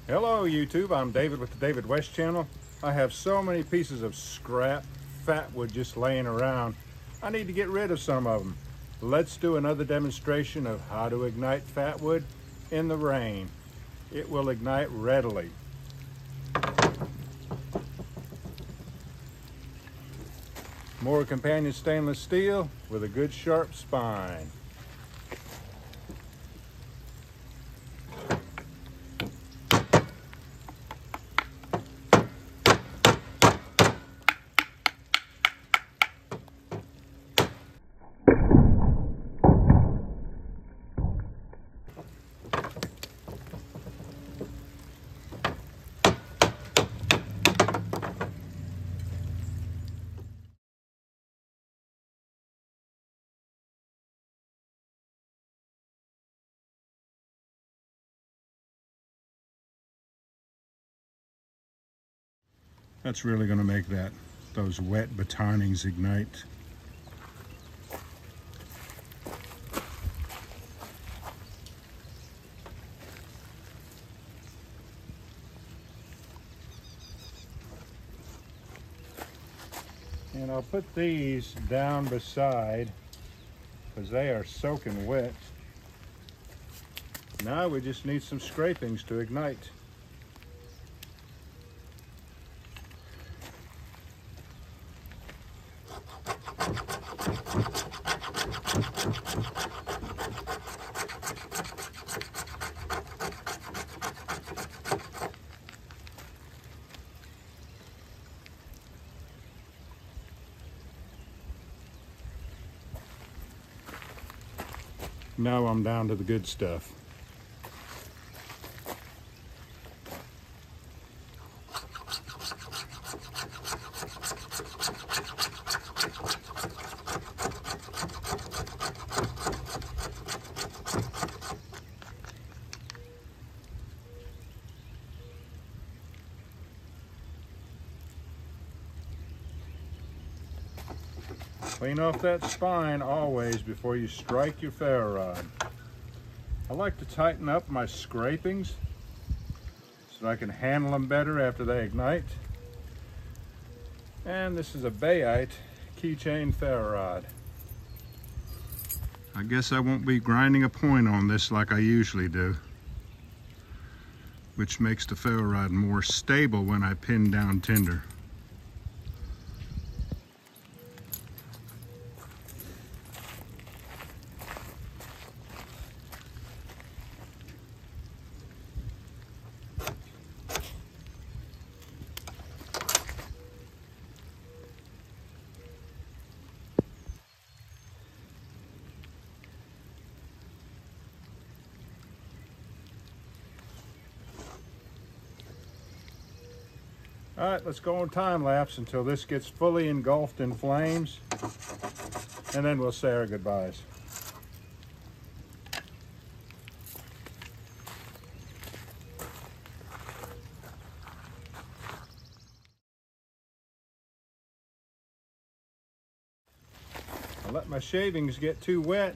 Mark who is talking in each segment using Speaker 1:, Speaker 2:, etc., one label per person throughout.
Speaker 1: Hello YouTube, I'm David with the David West channel. I have so many pieces of scrap fatwood just laying around. I need to get rid of some of them. Let's do another demonstration of how to ignite fatwood in the rain. It will ignite readily. More companion stainless steel with a good sharp spine. That's really going to make those wet batonings ignite. And I'll put these down beside because they are soaking wet. Now we just need some scrapings to ignite. Now I'm down to the good stuff. Clean off that spine always before you strike your ferro rod. I like to tighten up my scrapings so I can handle them better after they ignite. And this is a Bayite keychain ferro rod. I guess I won't be grinding a point on this like I usually do, which makes the ferro rod more stable when I pin down tinder. All right, let's go on time lapse until this gets fully engulfed in flames, and then we'll say our goodbyes. I let my shavings get too wet.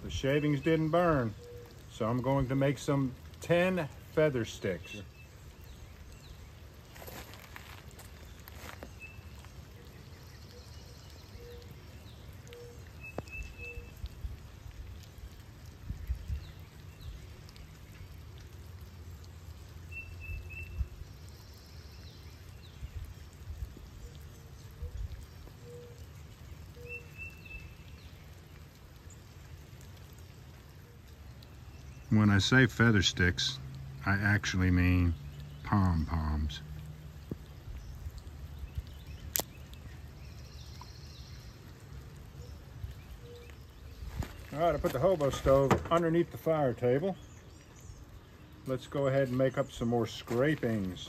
Speaker 1: The shavings didn't burn, so I'm going to make some 10 feather sticks. When I say feather sticks, I actually mean pom-poms. All right, I put the Hobo stove underneath the fire table. Let's go ahead and make up some more scrapings.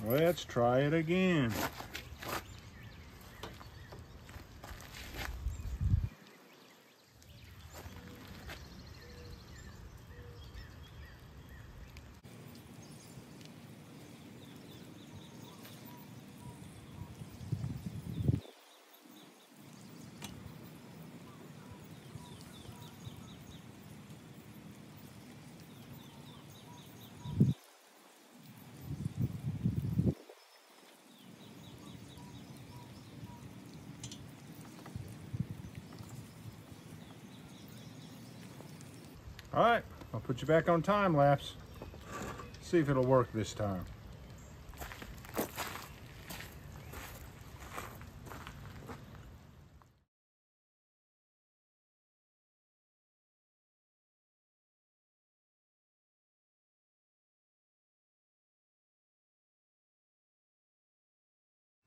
Speaker 1: Let's try it again. All right, I'll put you back on time lapse. See if it'll work this time.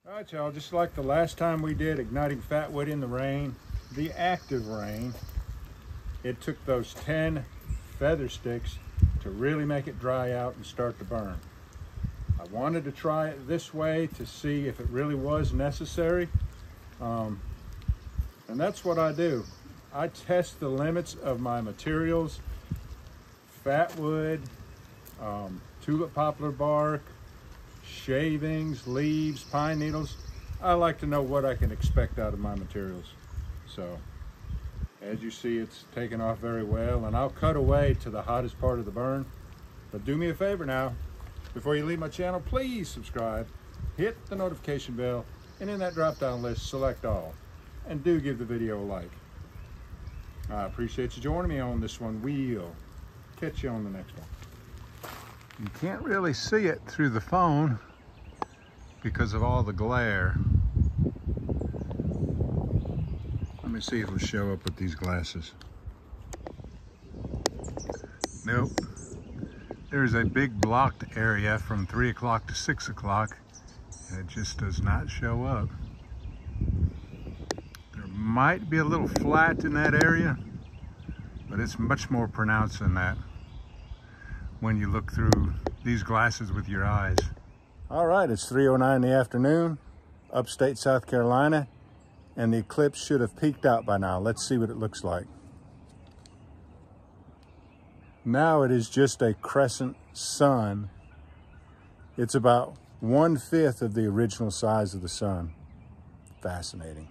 Speaker 1: All right, y'all, just like the last time we did igniting fatwood in the rain, the active rain, it took those 10 feather sticks to really make it dry out and start to burn. I wanted to try it this way to see if it really was necessary. And that's what I do. I test the limits of my materials: fatwood, tulip poplar bark, shavings, leaves, pine needles. I like to know what I can expect out of my materials. So as you see, it's taken off very well, and I'll cut away to the hottest part of the burn. But do me a favor now, before you leave my channel, please subscribe, hit the notification bell, and in that drop down list, select all. And do give the video a like. I appreciate you joining me on this one. We'll catch you on the next one. You can't really see it through the phone because of all the glare. Let me see if it'll show up with these glasses. Nope. There's a big blocked area from 3 o'clock to 6 o'clock, and it just does not show up. There might be a little flat in that area, but it's much more pronounced than that when you look through these glasses with your eyes. All right, it's 3:09 in the afternoon, upstate South Carolina, and the eclipse should have peaked out by now. Let's see what it looks like. Now it is just a crescent sun. It's about 1/5 of the original size of the sun. Fascinating.